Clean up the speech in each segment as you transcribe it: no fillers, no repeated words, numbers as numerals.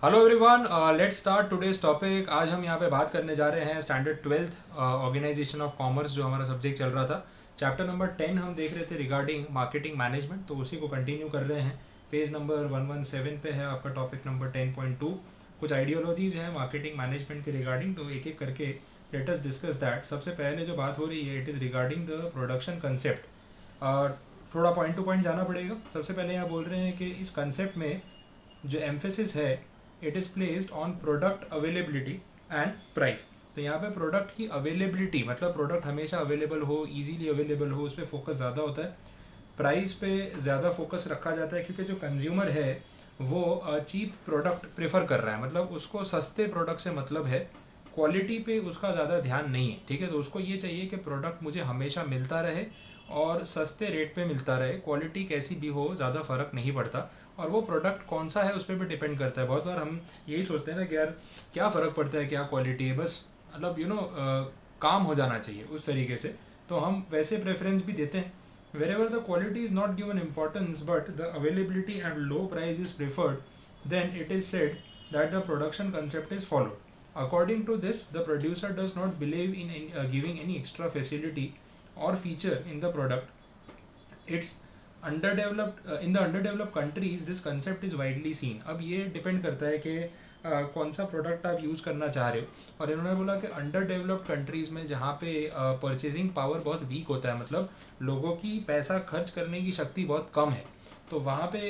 Hello everyone, let's start today's topic. आज हम यहाँ पे बात करने जा रहे हैं standard 12th organisation of commerce, जो हमारा सब्जेक्ट चल रहा था। चैप्टर नंबर 10 हम देख रहे थे रिगार्डिंग मार्केटिंग मैनेजमेंट, तो उसी को कंटिन्यू कर रहे हैं। पेज नंबर 117 पे है आपका टॉपिक नंबर 10.2। कुछ आइडियोलॉजीज हैं मार्केटिंग मैनेजमेंट के रिगार्डिंग, तो एक एक करके लेट अस डिस्कस दैट। सबसे पहले जो बात हो रही है, it is regarding the production concept. थोड़ा पॉइंट टू पॉइंट जाना पड़ेगा। सबसे पहले यहाँ बोल रहे हैं कि इस कंसेप्ट में जो एम्फेसिस है, it is placed on product availability and price. तो यहाँ पे प्रोडक्ट की अवेलेबिलिटी मतलब प्रोडक्ट हमेशा अवेलेबल हो, इजीली अवेलेबल हो, उस पर फोकस ज़्यादा होता है। प्राइस पे ज़्यादा फोकस रखा जाता है, क्योंकि जो कंज्यूमर है वो चीप प्रोडक्ट प्रेफर कर रहा है, मतलब उसको सस्ते प्रोडक्ट से मतलब है, क्वालिटी पे उसका ज़्यादा ध्यान नहीं है। ठीक है, तो उसको ये चाहिए कि प्रोडक्ट मुझे हमेशा मिलता रहे और सस्ते रेट पे मिलता रहे, क्वालिटी कैसी भी हो ज़्यादा फ़र्क नहीं पड़ता। और वो प्रोडक्ट कौन सा है उस पर भी डिपेंड करता है। बहुत बार हम यही सोचते हैं ना कि यार क्या फ़र्क पड़ता है, क्या क्वालिटी है, बस मतलब काम हो जाना चाहिए उस तरीके से। तो हम वैसे प्रेफरेंस भी देते हैं। wherever the quality is not given importance but the availability and low price is preferred, then it is said that the production concept is followed. According to this, the producer does not believe in giving any extra facility or feature in the product. It's underdeveloped in the underdeveloped countries this concept is widely seen. अब ये depend करता है कि कौन सा product आप use करना चाह रहे हो। और इन्होंने बोला कि अंडर डेवलप्ड कंट्रीज़ में जहाँ पे परचेजिंग पावर बहुत वीक होता है, मतलब लोगों की पैसा खर्च करने की शक्ति बहुत कम है, तो वहाँ पे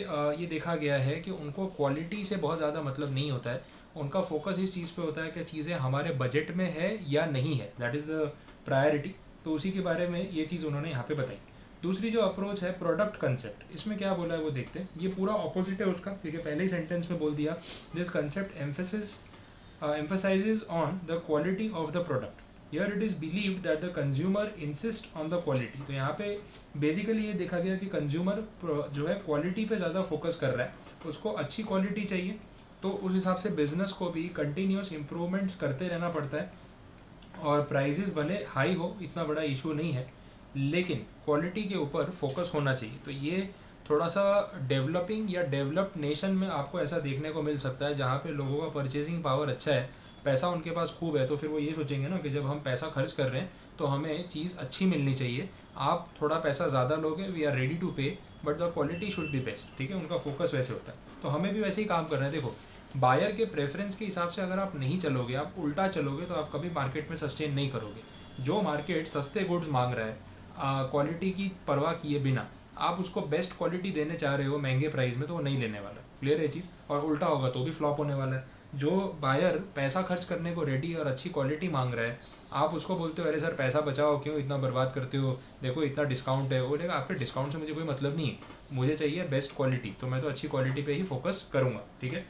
ये देखा गया है कि उनको क्वालिटी से बहुत ज़्यादा मतलब नहीं होता है। उनका फोकस इस चीज़ पे होता है कि चीज़ें हमारे बजट में है या नहीं है, दैट इज़ द प्रायोरिटी। तो उसी के बारे में ये चीज़ उन्होंने यहाँ पे बताई। दूसरी जो अप्रोच है प्रोडक्ट कंसेप्ट, इसमें क्या बोला है वो देखते हैं। ये पूरा ऑपोजिट है उसका, क्योंकि पहले ही सेंटेंस में बोल दिया, this concept emphasizes on the quality of the product. Here it is believed that the consumer insists on the quality. तो यहाँ पे बेसिकली ये देखा गया कि कंज्यूमर जो है क्वालिटी पे ज़्यादा फोकस कर रहा है, उसको अच्छी क्वालिटी चाहिए। तो उस हिसाब से बिजनेस को भी कंटिन्यूस इम्प्रूवमेंट्स करते रहना पड़ता है। और प्राइजेस भले हाई हो, इतना बड़ा इशू नहीं है, लेकिन क्वालिटी के ऊपर फोकस होना चाहिए। तो ये थोड़ा सा डेवलपिंग या डेवलप्ड नेशन में आपको ऐसा देखने को मिल सकता है, जहाँ पे लोगों का परचेजिंग पावर अच्छा है, पैसा उनके पास खूब है, तो फिर वो ये सोचेंगे ना कि जब हम पैसा खर्च कर रहे हैं तो हमें चीज़ अच्छी मिलनी चाहिए। आप थोड़ा पैसा ज़्यादा लोगे, वी आर रेडी टू पे, but the quality should be best. ठीक है, उनका फोकस वैसे होता है। तो हमें भी वैसे ही काम करना है। देखो, बायर के प्रेफरेंस के हिसाब से अगर आप नहीं चलोगे, आप उल्टा चलोगे, तो आप कभी मार्केट में सस्टेन नहीं करोगे। जो मार्केट सस्ते गुड्स मांग रहा है क्वालिटी की परवाह किए बिना, आप उसको बेस्ट क्वालिटी देने चाह रहे हो महंगे प्राइस में, तो वो नहीं लेने वाला। क्लियर है चीज़? और उल्टा होगा तो भी फ्लॉप होने वाला है। जो बायर पैसा खर्च करने को रेडी और अच्छी क्वालिटी मांग रहा है, आप उसको बोलते हो अरे सर पैसा बचाओ, क्यों इतना बर्बाद करते हो, देखो इतना डिस्काउंट है, वो बोलेगा आपके डिस्काउंट से मुझे कोई मतलब नहीं है, मुझे चाहिए बेस्ट क्वालिटी, तो मैं तो अच्छी क्वालिटी पे ही फोकस करूँगा। ठीक है,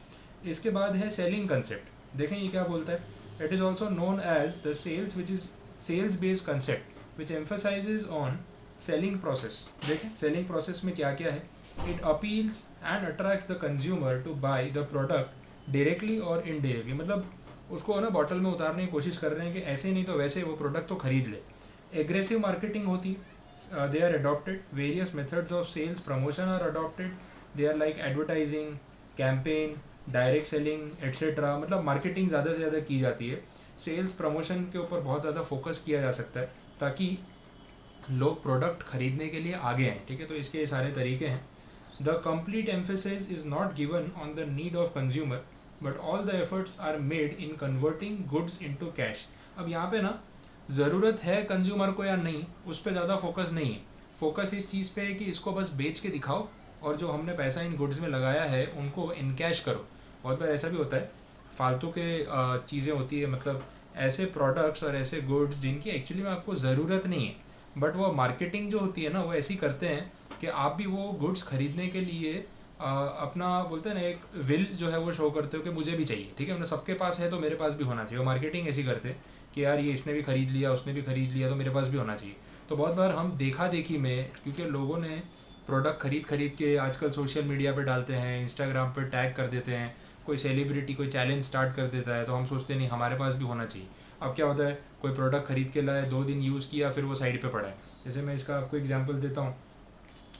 इसके बाद है सेलिंग कंसेप्ट। देखें ये क्या बोलता है, it is also known as the sales which is sales based concept which emphasises on selling process. देखें सेलिंग प्रोसेस में क्या क्या है, it appeals and attracts the consumer to buy the product directly और इनडायरेक्टली, मतलब उसको ना bottle में उतारने की कोशिश कर रहे हैं कि ऐसे नहीं तो वैसे वो प्रोडक्ट तो खरीद ले। एग्रेसिव मार्केटिंग होती है, they are adopted, various methods of sales promotion are adopted, they are like advertising, campaign, direct selling etcetera, मतलब मार्केटिंग ज़्यादा से ज़्यादा की जाती है। सेल्स प्रमोशन के ऊपर बहुत ज़्यादा फोकस किया जा सकता है, ताकि लोग प्रोडक्ट खरीदने के लिए आगे आएँ। ठीक है, तो इसके ये सारे तरीके हैं। The complete emphasis is not given on the need of consumer, but all the efforts are made in converting goods into cash. अब यहाँ पे ना ज़रूरत है कंज्यूमर को या नहीं, उस पर ज़्यादा फोकस नहीं है। फोकस इस चीज़ पे है कि इसको बस बेच के दिखाओ, और जो हमने पैसा इन गुड्स में लगाया है उनको इनकैश करो। बहुत बार ऐसा भी होता है, फालतू के चीज़ें होती है, मतलब ऐसे प्रोडक्ट्स और ऐसे गुड्स जिनकी एक्चुअली में आपको ज़रूरत नहीं है, बट वो मार्केटिंग जो होती है ना, वो ऐसी करते हैं कि आप भी वो गुड्स खरीदने के लिए अपना बोलते हैं ना एक विल जो है वो शो करते हो कि मुझे भी चाहिए। ठीक है, मतलब सबके पास है तो मेरे पास भी होना चाहिए। वो मार्केटिंग ऐसी करते हैं कि यार ये इसने भी खरीद लिया, उसने भी खरीद लिया, तो मेरे पास भी होना चाहिए। तो बहुत बार हम देखा देखी में, क्योंकि लोगों ने प्रोडक्ट खरीद खरीद के आजकल सोशल मीडिया पे डालते हैं, इंस्टाग्राम पे टैग कर देते हैं, कोई सेलिब्रिटी कोई चैलेंज स्टार्ट कर देता है, तो हम सोचते नहीं हमारे पास भी होना चाहिए। अब क्या होता है, कोई प्रोडक्ट खरीद के लाए, 2 दिन यूज़ किया, फिर वो साइड पे पड़ा है। जैसे मैं इसका आपको एग्जांपल देता हूँ,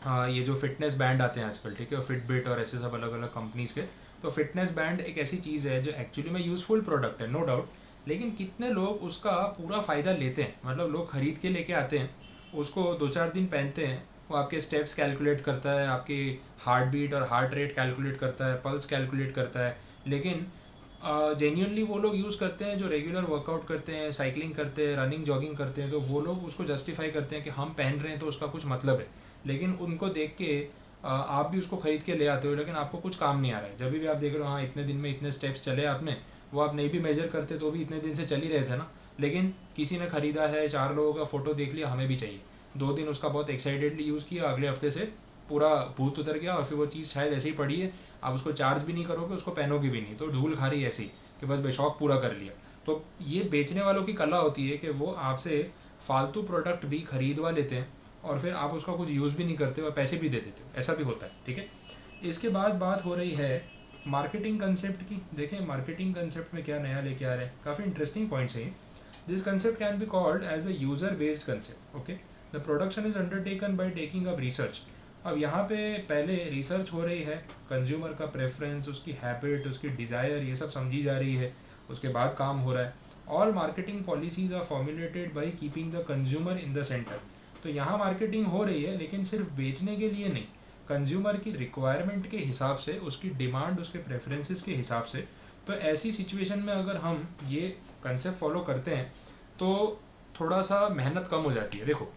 ये जो फिटनेस बैंड आते हैं आजकल, ठीक है, फिटबिट और ऐसे सब अलग अलग कंपनीज के, तो फिटनेस बैंड एक ऐसी चीज़ है जो एक्चुअली में यूज़फुल प्रोडक्ट है, नो डाउट, लेकिन कितने लोग उसका पूरा फ़ायदा लेते हैं, मतलब लोग खरीद के लेके आते हैं, उसको 2-4 दिन पहनते हैं, वो आपके स्टेप्स कैलकुलेट करता है, आपकी हार्ट बीट और हार्ट रेट कैलकुलेट करता है, पल्स कैलकुलेट करता है, लेकिन जेन्यूनली वो लोग यूज़ करते हैं जो रेगुलर वर्कआउट करते हैं, साइकिलिंग करते हैं, रनिंग जॉगिंग करते हैं, तो वो लोग उसको जस्टिफाई करते हैं कि हम पहन रहे हैं तो उसका कुछ मतलब है, लेकिन उनको देख के आप भी उसको खरीद के ले आते हो, लेकिन आपको कुछ काम नहीं आ रहा है। जब भी आप देख रहे हो हाँ इतने दिन में इतने स्टेप्स चले आपने, वो आप नहीं भी मेजर करते तो भी इतने दिन से चल ही रहे थे ना, लेकिन किसी ने खरीदा है, 4 लोगों का फोटो देख लिया, हमें भी चाहिए, 2 दिन उसका बहुत एक्साइटेडली यूज़ किया, अगले हफ्ते से पूरा भूत उतर गया और फिर वो चीज़ शायद ऐसे ही पड़ी है, आप उसको चार्ज भी नहीं करोगे, उसको पहनोगे भी नहीं, तो धूल खा रही है ऐसी कि बस बेशौक पूरा कर लिया। तो ये बेचने वालों की कला होती है कि वो आपसे फालतू प्रोडक्ट भी खरीदवा लेते हैं और फिर आप उसका कुछ यूज़ भी नहीं करते और पैसे भी दे देते हो, ऐसा भी होता है, ठीक है। इसके बाद बात हो रही है मार्केटिंग कंसेप्ट की। देखें मार्केटिंग कंसेप्ट में क्या नया लेके आ रहे हैं, काफ़ी इंटरेस्टिंग पॉइंट्स हैं। This concept can be called as the user based concept, okay. The production is undertaken by taking up research. अब यहाँ पे पहले रिसर्च हो रही है, कंज्यूमर का प्रेफरेंस, उसकी हैबिट, उसकी डिज़ायर, ये सब समझी जा रही है, उसके बाद काम हो रहा है। All marketing policies are formulated by keeping the consumer in the centre. तो यहाँ मार्केटिंग हो रही है लेकिन सिर्फ बेचने के लिए नहीं, कंज्यूमर की रिक्वायरमेंट के हिसाब से, उसकी डिमांड, उसके प्रेफरेंसेस के हिसाब से। तो ऐसी सिचुएशन में अगर हम ये कंसेप्ट फॉलो करते हैं तो थोड़ा सा मेहनत कम हो जाती है। देखो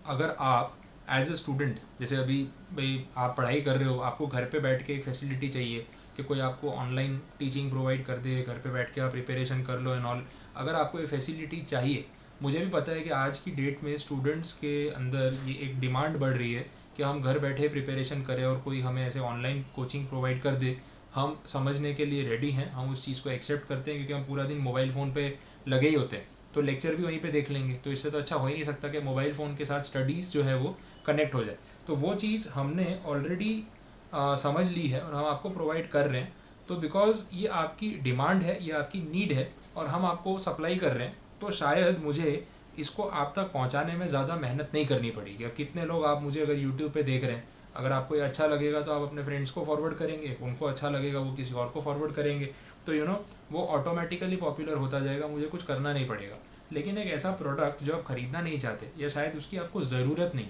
अगर आप एज ए स्टूडेंट, जैसे अभी भाई आप पढ़ाई कर रहे हो, आपको घर पे बैठ के एक फैसिलिटी चाहिए कि कोई आपको ऑनलाइन टीचिंग प्रोवाइड कर दे, घर पे बैठ के आप प्रिपरेशन कर लो एंड ऑल, अगर आपको ये फैसिलिटी चाहिए, मुझे भी पता है कि आज की डेट में स्टूडेंट्स के अंदर ये एक डिमांड बढ़ रही है कि हम घर बैठे प्रिपरेशन करें और कोई हमें ऐसे ऑनलाइन कोचिंग प्रोवाइड कर दे, हम समझने के लिए रेडी हैं, हम उस चीज़ को एक्सेप्ट करते हैं, क्योंकि हम पूरा दिन मोबाइल फ़ोन पे लगे ही होते हैं, तो लेक्चर भी वहीं पे देख लेंगे, तो इससे तो अच्छा हो ही नहीं सकता कि मोबाइल फ़ोन के साथ स्टडीज़ जो है वो कनेक्ट हो जाए। तो वो चीज़ हमने ऑलरेडी समझ ली है और हम आपको प्रोवाइड कर रहे हैं, तो बिकॉज ये आपकी डिमांड है, ये आपकी नीड है और हम आपको सप्लाई कर रहे हैं, तो शायद मुझे इसको आप तक पहुंचाने में ज़्यादा मेहनत नहीं करनी पड़ेगी। अब कितने लोग आप मुझे अगर यूट्यूब पे देख रहे हैं, अगर आपको ये अच्छा लगेगा तो आप अपने फ्रेंड्स को फॉरवर्ड करेंगे, उनको अच्छा लगेगा वो किसी और को फॉरवर्ड करेंगे, तो वो ऑटोमेटिकली पॉपुलर होता जाएगा, मुझे कुछ करना नहीं पड़ेगा। लेकिन एक ऐसा प्रोडक्ट जो आप ख़रीदना नहीं चाहते या शायद उसकी आपको ज़रूरत नहीं,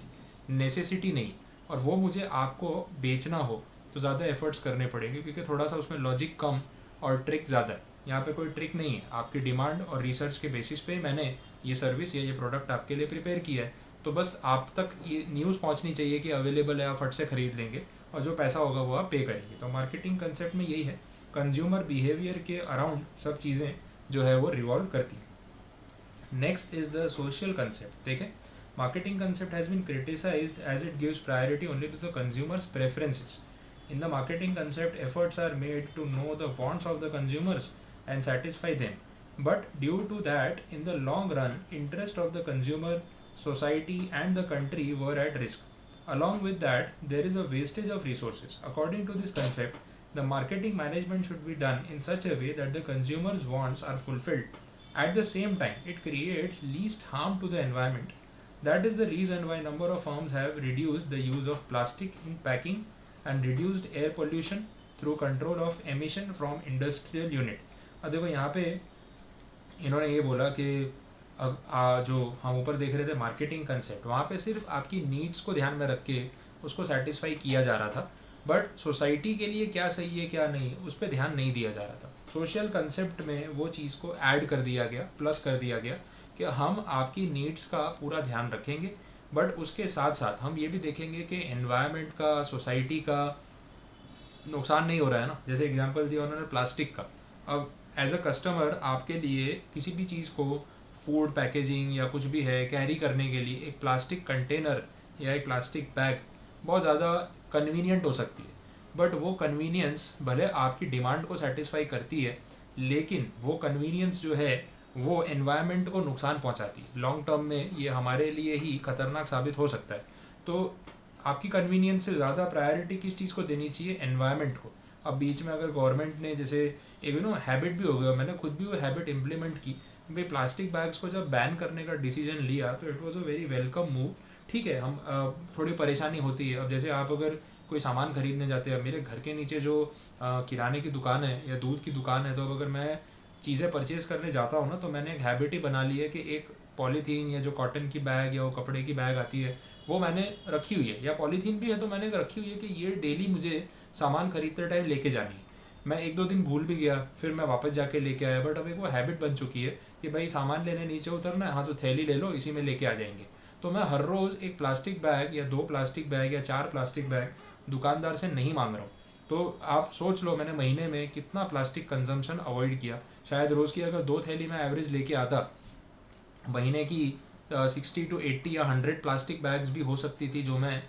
नेसेसिटी नहीं, और वो मुझे आपको बेचना हो, तो ज़्यादा एफर्ट्स करने पड़ेंगे, क्योंकि थोड़ा सा उसमें लॉजिक कम और ट्रिक ज़्यादा है। यहाँ पे कोई ट्रिक नहीं है, आपकी डिमांड और रिसर्च के बेसिस पे मैंने ये सर्विस या ये प्रोडक्ट आपके लिए प्रिपेयर किया है, तो बस आप तक ये न्यूज़ पहुँचनी चाहिए कि अवेलेबल है, आप फट से खरीद लेंगे और जो पैसा होगा वो आप पे करेंगे। तो मार्केटिंग कंसेप्ट में यही है, कंज्यूमर बिहेवियर के अराउंड सब चीज़ें जो है वो रिवॉल्व करती हैं। Next is the social concept. देखें, marketing concept has been criticized as it gives priority only to the consumer's preferences. In the marketing concept, efforts are made to know the wants of the consumers and satisfy them. But due to that, in the long run, interest of the consumer, society, and the country were at risk. Along with that, there is a wastage of resources. According to this concept, the marketing management should be done in such a way that the consumer's wants are fulfilled. At the same time, it creates least harm to the environment. That is the reason why number of firms have reduced the use of plastic in packing and reduced air pollution through control of emission from industrial unit. अब देखो यहाँ पे इन्होंने ये बोला कि जो हम ऊपर देख रहे थे मार्केटिंग कंसेप्ट, वहाँ पे सिर्फ आपकी नीड्स को ध्यान में रख के उसको सेटिस्फाई किया जा रहा था, बट सोसाइटी के लिए क्या सही है क्या नहीं उस पर ध्यान नहीं दिया जा रहा था। सोशल कंसेप्ट में वो चीज़ को ऐड कर दिया गया, प्लस कर दिया गया कि हम आपकी नीड्स का पूरा ध्यान रखेंगे, बट उसके साथ साथ हम ये भी देखेंगे कि एनवायरनमेंट का, सोसाइटी का नुकसान नहीं हो रहा है ना। जैसे एग्जांपल दिया उन्होंने प्लास्टिक का। अब एज अ कस्टमर आपके लिए किसी भी चीज़ को, फूड पैकेजिंग या कुछ भी है, कैरी करने के लिए एक प्लास्टिक कंटेनर या एक प्लास्टिक बैग बहुत ज़्यादा कन्वीनियंट हो सकती है, बट वो कन्वीनियंस भले आपकी डिमांड को सेटिस्फाई करती है, लेकिन वो कन्वीनियंस जो है वो एनवायरनमेंट को नुकसान पहुंचाती है। लॉन्ग टर्म में ये हमारे लिए ही खतरनाक साबित हो सकता है। तो आपकी कन्वीनियंस से ज़्यादा प्रायोरिटी किस चीज़ को देनी चाहिए? एनवायरनमेंट को। अब बीच में अगर गवर्नमेंट ने जैसे एक हैबिट भी हो गया, मैंने खुद भी वो हैबिट इम्प्लीमेंट की भाई, प्लास्टिक बैग्स को जब बैन करने का डिसीजन लिया तो it was a very welcome move ठीक है, हम थोड़ी परेशानी होती है। अब जैसे आप अगर कोई सामान खरीदने जाते हैं, मेरे घर के नीचे जो किराने की दुकान है या दूध की दुकान है, तो अब अगर मैं चीज़ें परचेज करने जाता हूँ ना, तो मैंने एक हैबिट ही बना ली है कि एक पॉलीथीन या जो कॉटन की बैग या वो कपड़े की बैग आती है वो मैंने रखी हुई है, या पॉलीथीन भी है तो मैंने रखी हुई है कि ये डेली मुझे सामान खरीदते टाइम लेके जानी है। मैं एक दो दिन भूल भी गया, फिर मैं वापस जाके लेके आया, बट अब एक वो हैबिट बन चुकी है कि भाई सामान लेने नीचे उतरना है, हाँ तो थैली ले लो, इसी में लेके आ जाएंगे। तो मैं हर रोज़ एक प्लास्टिक बैग या 2 प्लास्टिक बैग या 4 प्लास्टिक बैग दुकानदार से नहीं मांग रहा हूँ। तो आप सोच लो मैंने महीने में कितना प्लास्टिक कंजम्पशन अवॉइड किया। शायद रोज़ की अगर 2 थैली मैं एवरेज लेके आता, महीने की 60 to 80 या 100 प्लास्टिक बैग्स भी हो सकती थी जो मैं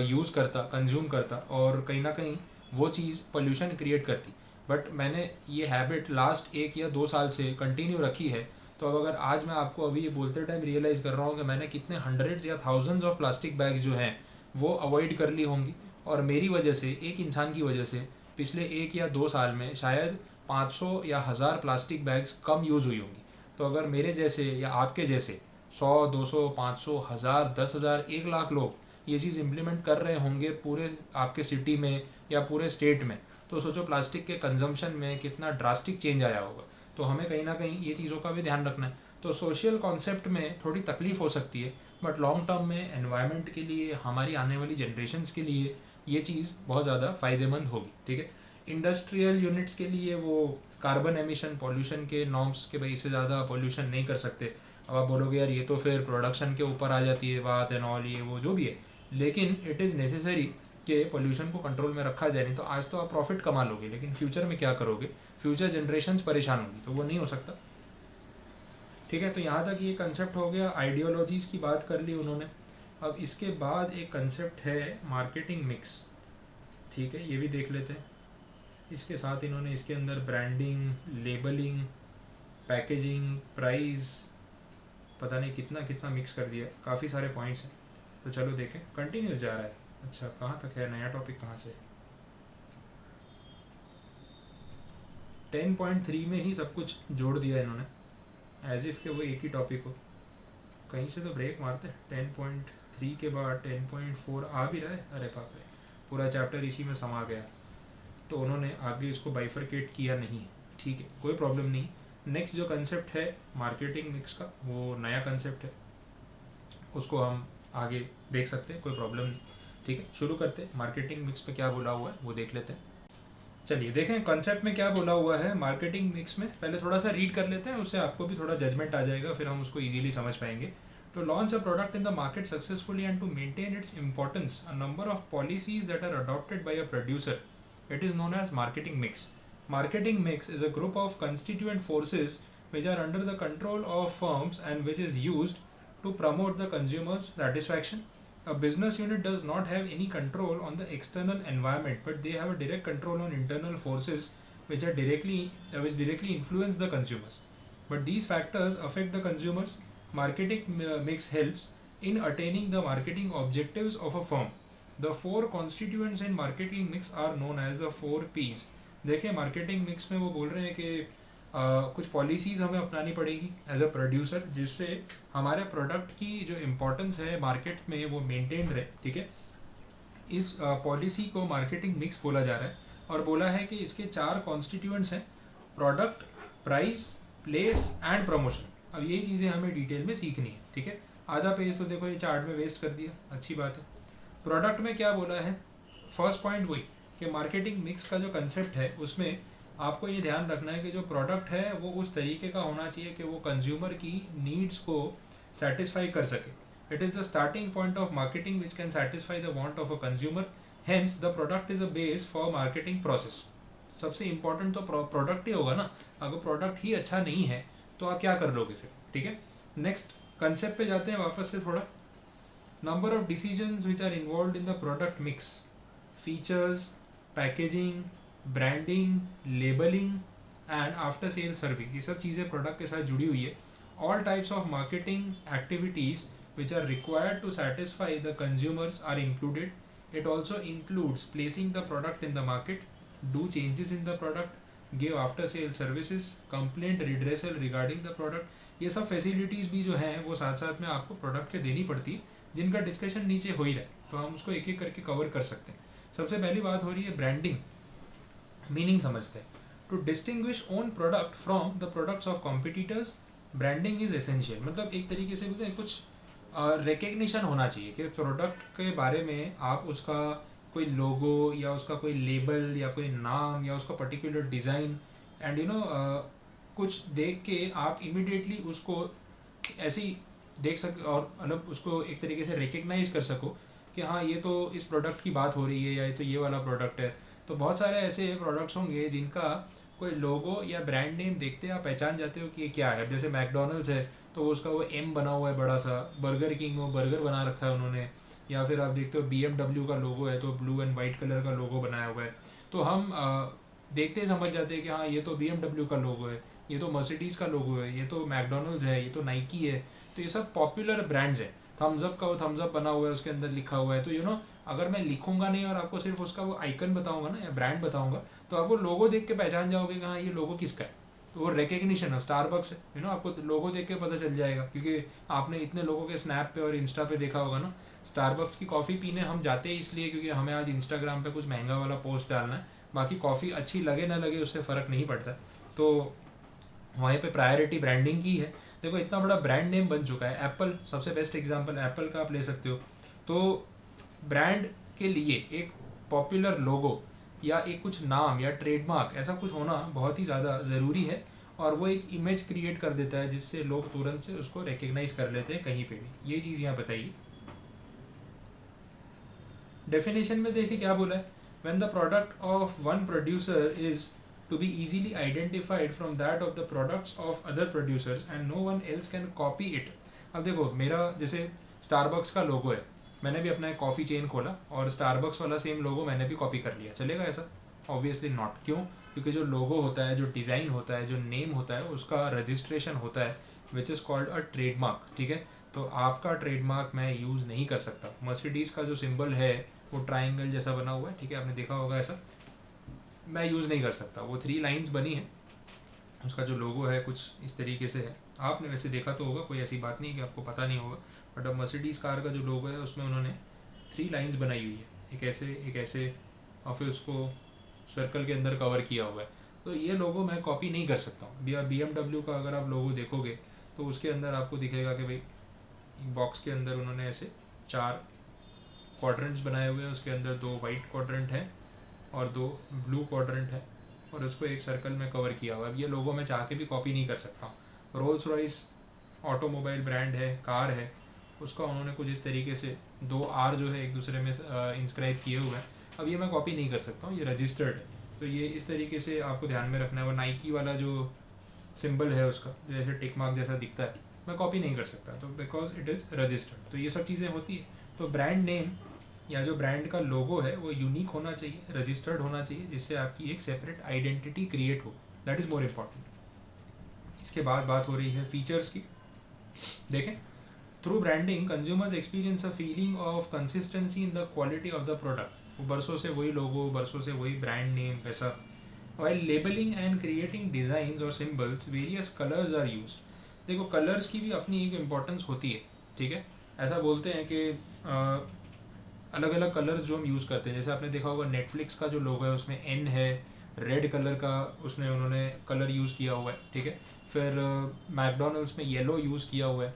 यूज़ करता, कंज्यूम करता, और कहीं ना कहीं वो चीज़ पोल्यूशन क्रिएट करती। बट मैंने ये हैबिट लास्ट 1 या 2 साल से कंटिन्यू रखी है। तो अब अगर आज मैं आपको अभी ये बोलते टाइम रियलाइज़ कर रहा हूँ कि मैंने कितने हंड्रेड्स या थाउजेंड्स ऑफ प्लास्टिक बैग्स जो हैं वो अवॉइड कर ली होंगी, और मेरी वजह से, एक इंसान की वजह से पिछले 1 या 2 साल में शायद 500 या 1000 प्लास्टिक बैग्स कम यूज़ हुई होंगी। तो अगर मेरे जैसे या आपके जैसे 100, 200, 500, 1000, 10,000, 1 लाख लोग ये चीज़ इम्प्लीमेंट कर रहे होंगे पूरे आपके सिटी में या पूरे स्टेट में, तो सोचो प्लास्टिक के कंजम्पशन में कितना ड्रास्टिक चेंज आया होगा। तो हमें कहीं ना कहीं ये चीज़ों का भी ध्यान रखना है। तो सोशल कॉन्सेप्ट में थोड़ी तकलीफ हो सकती है, बट लॉन्ग टर्म में एनवायरनमेंट के लिए, हमारी आने वाली जनरेशन्स के लिए ये चीज़ बहुत ज़्यादा फ़ायदेमंद होगी। ठीक है, इंडस्ट्रियल यूनिट्स के लिए वो कार्बन एमिशन पॉल्यूशन के नॉर्म्स के भाई इससे ज़्यादा पॉल्यूशन नहीं कर सकते। अब आप बोलोगे यार ये तो फिर प्रोडक्शन के ऊपर आ जाती है बात एंड ऑल, ये वो जो भी है, लेकिन इट इज़ नेसेसरी कि पोल्यूशन को कंट्रोल में रखा जाए। नहीं तो आज तो आप प्रॉफिट कमा लोगे, लेकिन फ्यूचर में क्या करोगे, फ्यूचर जनरेशन्स परेशान होंगी, तो वो नहीं हो सकता। ठीक है, तो यहाँ तक ये कंसेप्ट हो गया, आइडियोलॉजीज़ की बात कर ली उन्होंने। अब इसके बाद एक कंसेप्ट है मार्केटिंग मिक्स। ठीक है, ये भी देख लेते हैं। इसके साथ इन्होंने इसके अंदर ब्रांडिंग, लेबलिंग, पैकेजिंग, प्राइस, पता नहीं कितना कितना मिक्स कर दिया, काफ़ी सारे पॉइंट्स हैं। तो चलो देखें, कंटिन्यूस जा रहा है। अच्छा कहाँ तक है, नया टॉपिक कहाँ से? 10.3 में ही सब कुछ जोड़ दिया इन्होंने, एज इफ के वो एक ही टॉपिक हो। कहीं से तो ब्रेक मारते हैं। 10.3 के बाद 10.4 आ भी रहा है, अरे बाप रे, पूरा चैप्टर इसी में समा गया। तो उन्होंने आगे इसको बाइफरकेट किया नहीं। ठीक है, कोई प्रॉब्लम नहीं। नेक्स्ट जो कंसेप्ट है मार्केटिंग मिक्स का, वो नया कंसेप्ट है, उसको हम आगे देख सकते हैं, कोई प्रॉब्लम नहीं। ठीक है, शुरू करते हैं। मार्केटिंग मिक्स पे क्या बोला हुआ है वो देख लेते हैं। चलिए देखें कंसेप्ट में क्या बोला हुआ है मार्केटिंग मिक्स में। पहले थोड़ा सा रीड कर लेते हैं, उससे आपको भी थोड़ा जजमेंट आ जाएगा, फिर हम उसको इजीली समझ पाएंगे। To launch a product in the market successfully and to maintain its importance, a number of policies that are adopted by a producer. It is known as marketing mix. Marketing mix is a group of constituent forces which are under the control of firms and which is used to promote the consumer's satisfaction. A business unit does not have any control on the external environment, but they have a direct control on internal forces which directly influence the consumers. But these factors affect the consumers. Marketing mix helps in attaining the marketing objectives of a firm. The four constituents in marketing mix are known as the 4 P's. देखिए marketing mix में वो बोल रहे हैं कि कुछ policies हमें अपनानी पड़ेगी एज अ प्रोड्यूसर, जिससे हमारे प्रोडक्ट की जो इम्पोर्टेंस है मार्केट में वो मेंटेन रहे। ठीक है, इस पॉलिसी को मार्केटिंग मिक्स बोला जा रहा है, और बोला है कि इसके 4 कॉन्स्टिट्यूएंट्स हैं, product, price, place and promotion. अब यही चीज़ें हमें डिटेल में सीखनी है। ठीक है, आधा पेज तो देखो ये चार्ट में वेस्ट कर दिया, अच्छी बात है। प्रोडक्ट में क्या बोला है, फर्स्ट पॉइंट वही कि मार्केटिंग मिक्स का जो कंसेप्ट है उसमें आपको ये ध्यान रखना है कि जो प्रोडक्ट है वो उस तरीके का होना चाहिए कि वो कंज्यूमर की नीड्स को सेटिस्फाई कर सके। It is the starting point of marketing which can satisfy the want of a consumer, hence the product is a base for marketing process. सबसे इंपॉर्टेंट तो प्रोडक्ट ही होगा ना, अगर प्रोडक्ट ही अच्छा नहीं है तो आप क्या कर लोगे फिर। ठीक है, नेक्स्ट कंसेप्ट पे जाते हैं वापस से थोड़ा। Number of decisions which are involve in the product mix, features, packaging, branding, labelling and after sale service, ये सब चीज़ें प्रोडक्ट के साथ जुड़ी हुई है। All types of marketing activities which are required to satisfy the consumers are included. It also includes placing the product in the market, do changes in the product, give after sale services, complaint redressal regarding the product। ये सब facilities भी जो हैं वो साथ साथ में आपको प्रोडक्ट के देनी पड़ती है जिनका डिस्कशन नीचे हो ही रहा है, तो हम उसको एक एक करके कवर कर सकते हैं। सबसे पहली बात हो रही है ब्रांडिंग। मीनिंग समझते हैं। To distinguish own product from the products of competitors, branding is essential. मतलब एक तरीके से बोलते हैं कुछ रिकग्निशन होना चाहिए कि प्रोडक्ट के बारे में आप उसका कोई लोगो या उसका कोई लेबल या कोई नाम या उसका पर्टिकुलर डिज़ाइन एंड कुछ देख के आप इमिडिएटली उसको ऐसी देख सक और मतलब उसको एक तरीके से रिकग्नाइज कर सको कि हाँ ये तो इस प्रोडक्ट की बात हो रही है या ये तो ये वाला प्रोडक्ट है। तो बहुत सारे ऐसे प्रोडक्ट्स होंगे जिनका कोई लोगो या ब्रांड नेम देखते आप पहचान जाते हो कि ये क्या है। जैसे मैकडोनल्ड्स है तो उसका वो एम बना हुआ है बड़ा सा, बर्गर किंग वो बर्गर बना रखा है उन्होंने, या फिर आप देखते हो BMW का लोगो है तो ब्लू एंड वाइट कलर का लोगो बनाया हुआ है। तो हम देखते ही समझ जाते हैं कि हाँ ये तो BMW का लोगो है, ये तो मर्सिडीज़ का लोगो है, ये तो मैकडोनल्ड्स है, ये तो नाइकी है। तो ये सब पॉपुलर ब्रांड्स हैं। थम्स अप का वो थम्स अप बना हुआ है, उसके अंदर लिखा हुआ है। तो अगर मैं लिखूंगा नहीं और आपको सिर्फ उसका वो आइकन बताऊंगा ना या ब्रांड बताऊंगा, तो आपको लोगो देख के पहचान जाओगे कि हाँ ये लोगो किसका है। तो वो रिकग्निशन है। स्टारबक्स है आपको लोगो देख के पता चल जाएगा, क्योंकि आपने इतने लोगों के स्नैप पे और इंस्टा पे देखा होगा ना। स्टारबक्स की कॉफ़ी पीने हम जाते हैं इसलिए क्योंकि हमें आज इंस्टाग्राम पे कुछ महंगा वाला पोस्ट डालना है। बाकी कॉफ़ी अच्छी लगे ना लगे उससे फ़र्क नहीं पड़ता। तो वहीं पे प्रायोरिटी ब्रांडिंग की है। देखो इतना बड़ा ब्रांड नेम बन चुका है। एप्पल सबसे बेस्ट एग्जांपल एप्पल का आप ले सकते हो। तो ब्रांड के लिए एक पॉपुलर लोगो या एक कुछ नाम या ट्रेडमार्क ऐसा कुछ होना बहुत ही ज़्यादा ज़रूरी है, और वो एक इमेज क्रिएट कर देता है जिससे लोग तुरंत से उसको रिकग्नाइज कर लेते हैं कहीं पे भी। ये चीज़ यहाँ बताइए। डेफिनेशन में देखिए क्या बोला है, when the product of one producer is to be easily identified from that of the products of other producers and no one else can copy it। अब देखो मेरा जैसे स्टारबक्स का लोगो है, मैंने भी अपना एक कॉफ़ी चेन खोला और स्टारबक्स वाला सेम लोगो मैंने भी कॉपी कर लिया, चलेगा ऐसा? Obviously not. क्यों? क्योंकि जो लोगो होता है, जो डिज़ाइन होता है, जो नेम होता है, उसका रजिस्ट्रेशन होता है which is called a trademark. ठीक है, तो आपका ट्रेडमार्क मैं यूज़ नहीं कर सकता। मर्सिडीज़ का जो सिंबल है वो ट्राइंगल जैसा बना हुआ है, ठीक है, आपने देखा होगा ऐसा, मैं यूज़ नहीं कर सकता। वो 3 लाइंस बनी है, उसका जो लोगो है कुछ इस तरीके से है। आपने वैसे देखा तो होगा, कोई ऐसी बात नहीं है कि आपको पता नहीं होगा। बट अब मर्सिडीज़ कार का जो लोगो है उसमें उन्होंने 3 लाइंस बनाई हुई है, एक ऐसे और फिर उसको सर्कल के अंदर कवर किया हुआ है। तो ये लोगो मैं कॉपी नहीं कर सकता हूँ। BMW का अगर आप लोगो देखोगे तो उसके अंदर आपको दिखेगा कि भाई बॉक्स के अंदर उन्होंने ऐसे 4 क्वाड्रेंट्स बनाए हुए हैं, उसके अंदर 2 वाइट क्वाड्रेंट हैं और 2 ब्लू क्वाड्रेंट है, और उसको एक सर्कल में कवर किया हुआ है। अब ये लोगो मैं चाह के भी कॉपी नहीं कर सकता हूँ। रोल्स रॉयस ऑटोमोबाइल ब्रांड है, कार है, उसका उन्होंने कुछ इस तरीके से 2 R जो है एक दूसरे में इंस्क्राइब किए हुए हैं। अब ये मैं कॉपी नहीं कर सकता हूँ, ये रजिस्टर्ड है। तो ये इस तरीके से आपको ध्यान में रखना है। वो नाइकी वाला जो सिंबल है उसका जैसे टिक मार्क जैसा दिखता है, मैं कॉपी नहीं कर सकता, तो बिकॉज इट इज़ रजिस्टर्ड। तो ये सब चीज़ें होती है। तो ब्रांड नेम या जो ब्रांड का लोगो है वो यूनिक होना चाहिए, रजिस्टर्ड होना चाहिए, जिससे आपकी एक सेपरेट आइडेंटिटी क्रिएट हो। That is more important. इसके बाद बात हो रही है फीचर्स की। देखें, through branding consumers experience a feeling of consistency in the quality of the product. वो बरसों से वही लोगो, बरसों से वही ब्रांड नेम वैसा। While labeling and creating designs or symbols, various colors are used। देखो कलर्स की भी अपनी एक इम्पोर्टेंस होती है, ठीक है। ऐसा बोलते हैं कि अलग अलग कलर्स जो हम यूज़ करते हैं, जैसे आपने देखा होगा नेटफ्लिक्स का जो लोगो है उसमें N है, रेड कलर का उसने उन्होंने कलर यूज़ किया हुआ है, ठीक है। फिर मैकडोनल्ड्स में येलो यूज़ किया हुआ है,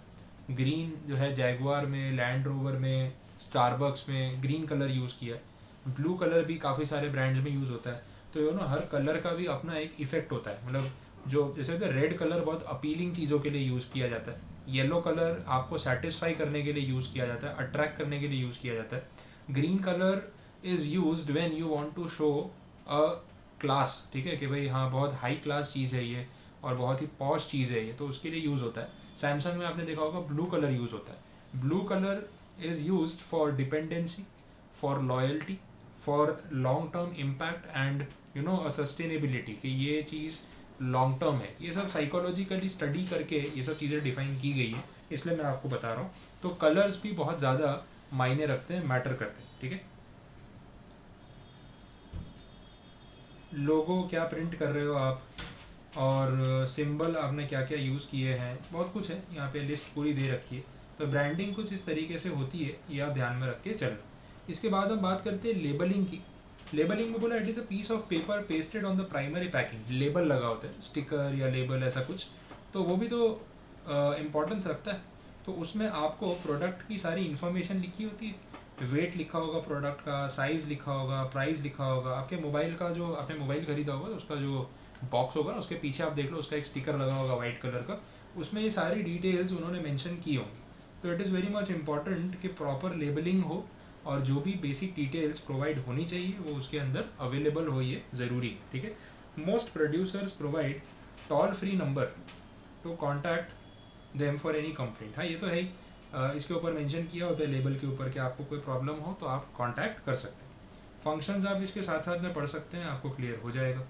ग्रीन जो है जैगवार में, लैंड रोवर में, स्टारबक्स में ग्रीन कलर यूज़ किया है। ब्लू कलर भी काफ़ी सारे ब्रांड्स में यूज़ होता है। तो हर कलर का भी अपना एक इफेक्ट होता है। मतलब जो जैसे कि रेड कलर बहुत अपीलिंग चीज़ों के लिए यूज़ किया जाता है, येलो कलर आपको सेटिस्फाई करने के लिए यूज़ किया जाता है, अट्रैक्ट करने के लिए यूज़ किया जाता है। Green colour is used when you want to show a class, ठीक है, कि भाई हाँ बहुत हाई क्लास चीज़ है ये और बहुत ही पॉश चीज़ है ये, तो उसके लिए यूज़ होता है। सैमसंग में आपने देखा होगा ब्लू कलर यूज़ होता है। Blue colour is used for dependency, for loyalty, for long term impact and sustainability, कि ये चीज़ लॉन्ग टर्म है। ये सब साइकोलॉजिकली स्टडी करके ये सब चीज़ें डिफाइन की गई है, इसलिए मैं आपको बता रहा हूँ। तो कलर्स भी बहुत ज़्यादा मायने रखते हैं, मैटर करते हैं, ठीक है। लोगो क्या प्रिंट कर रहे हो आप, और सिंबल आपने क्या क्या यूज़ किए हैं, बहुत कुछ है यहाँ पे, लिस्ट पूरी दे रखी है। तो ब्रांडिंग कुछ इस तरीके से होती है, ये आप ध्यान में रख के चलना। इसके बाद हम बात करते हैं लेबलिंग की। लेबलिंग में बोला it is a piece of paper pasted on the primary packing. Label लगा होता है, स्टिकर या लेबल ऐसा कुछ, तो वो भी तो इम्पोर्टेंस रखता है। तो उसमें आपको प्रोडक्ट की सारी इन्फॉर्मेशन लिखी होती है, वेट लिखा होगा प्रोडक्ट का, साइज़ लिखा होगा, प्राइस लिखा होगा। आपके मोबाइल का जो आपने मोबाइल खरीदा होगा तो उसका जो बॉक्स होगा उसके पीछे आप देख लो, उसका एक स्टिकर लगा होगा वाइट कलर का, उसमें ये सारी डिटेल्स उन्होंने मेंशन की होंगी। तो it is very much important कि प्रॉपर लेबलिंग हो और जो भी बेसिक डिटेल्स प्रोवाइड होनी चाहिए वो उसके अंदर अवेलेबल हो, ये ज़रूरी है, ठीक है। Most producers provide toll free number two contact them for any complaint. हाँ, ये तो है ही, इसके ऊपर मेंशन किया होता है लेबल के ऊपर कि आपको कोई प्रॉब्लम हो तो आप कांटेक्ट कर सकते हैं। फंक्शंस आप इसके साथ साथ में पढ़ सकते हैं, आपको क्लियर हो जाएगा।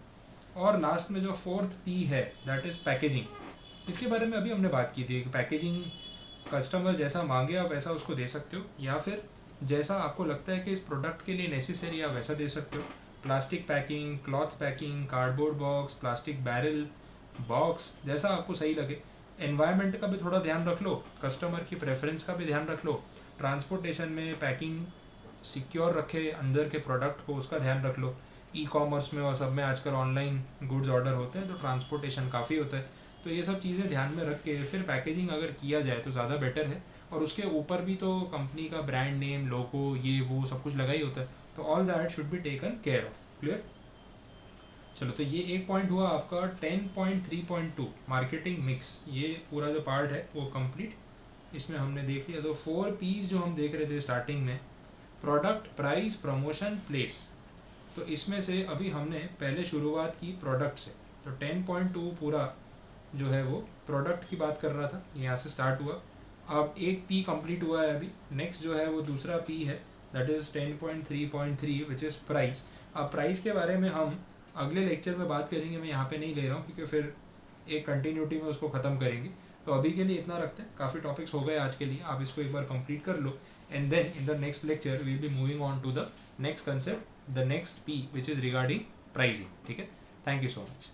और लास्ट में जो 4th P है दैट इज़ पैकेजिंग। इसके बारे में अभी हमने बात की थी कि पैकेजिंग कस्टमर जैसा मांगे आप वैसा उसको दे सकते हो, या फिर जैसा आपको लगता है कि इस प्रोडक्ट के लिए नेसेसरी आप वैसा दे सकते हो। Plastic packing, cloth packing, cardboard box, plastic barrel box, जैसा आपको सही लगे। एनवायरनमेंट का भी थोड़ा ध्यान रख लो, कस्टमर की प्रेफरेंस का भी ध्यान रख लो। ट्रांसपोर्टेशन में पैकिंग सिक्योर रखे अंदर के प्रोडक्ट को, उसका ध्यान रख लो। ई कॉमर्स में और सब में आजकल ऑनलाइन गुड्स ऑर्डर होते हैं तो ट्रांसपोर्टेशन काफ़ी होता है। तो ये सब चीज़ें ध्यान में रख के फिर पैकेजिंग अगर किया जाए तो ज़्यादा बेटर है। और उसके ऊपर भी तो कंपनी का ब्रांड नेम, लोगो, ये वो सब कुछ लगा ही होता है, तो all that should be taken care of. Clear? चलो, तो ये एक पॉइंट हुआ आपका 10.3.2 मार्केटिंग मिक्स। ये पूरा जो पार्ट है वो कंप्लीट इसमें हमने देख लिया। तो 4 P's जो हम देख रहे थे स्टार्टिंग में, प्रोडक्ट, प्राइस, प्रमोशन, प्लेस, तो इसमें से अभी हमने पहले शुरुआत की प्रोडक्ट से। तो 10.2 पूरा जो है वो प्रोडक्ट की बात कर रहा था, यहाँ से स्टार्ट हुआ। अब एक P कंप्लीट हुआ है अभी, नेक्स्ट जो है वो दूसरा P है that is 10.3.3 which is price. अब प्राइस के बारे में हम अगले लेक्चर में बात करेंगे, मैं यहाँ पे नहीं ले रहा हूँ क्योंकि फिर एक कंटिन्यूटी में उसको ख़त्म करेंगे। तो अभी के लिए इतना रखते हैं, काफ़ी टॉपिक्स हो गए आज के लिए, आप इसको एक बार कंप्लीट कर लो and then in the next lecture we will be moving on to the next concept, the next P which is regarding pricing. ठीक है, थैंक यू सो मच।